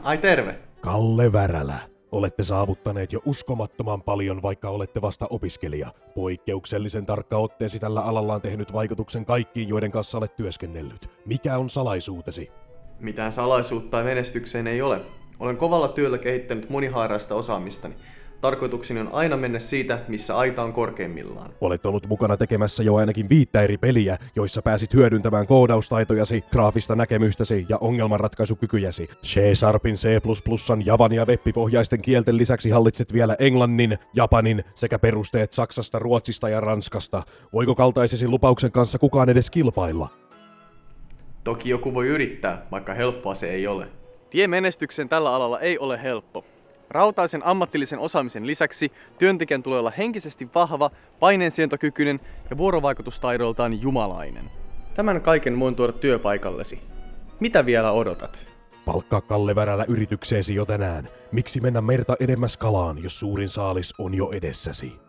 Ai terve. Kalle Värälä. Olette saavuttaneet jo uskomattoman paljon, vaikka olette vasta opiskelija. Poikkeuksellisen tarkka otteesi tällä alalla on tehnyt vaikutuksen kaikkiin, joiden kanssa olet työskennellyt. Mikä on salaisuutesi? Mitään salaisuutta menestykseen ei ole. Olen kovalla työllä kehittänyt monihaaraista osaamistani. Tarkoitukseni on aina mennä siitä, missä aita on korkeimmillaan. Olet ollut mukana tekemässä jo ainakin 5 eri peliä, joissa pääsit hyödyntämään koodaustaitojasi, graafista näkemystäsi ja ongelmanratkaisukykyjäsi. C-Sharpin, C++, Javan ja web-pohjaisten kielten lisäksi hallitset vielä englannin, japanin sekä perusteet Saksasta, Ruotsista ja Ranskasta. Voiko kaltaisesi lupauksen kanssa kukaan edes kilpailla? Toki joku voi yrittää, vaikka helppoa se ei ole. Tie menestykseen tällä alalla ei ole helppo. Rautaisen ammatillisen osaamisen lisäksi työntekijän tulee olla henkisesti vahva, paineensietokykyinen ja vuorovaikutustaidoiltaan jumalainen. Tämän kaiken voin tuoda työpaikallesi. Mitä vielä odotat? Palkkaa Kalle Värälä yritykseesi jo tänään. Miksi mennä merta edemmäs kalaan, jos suurin saalis on jo edessäsi?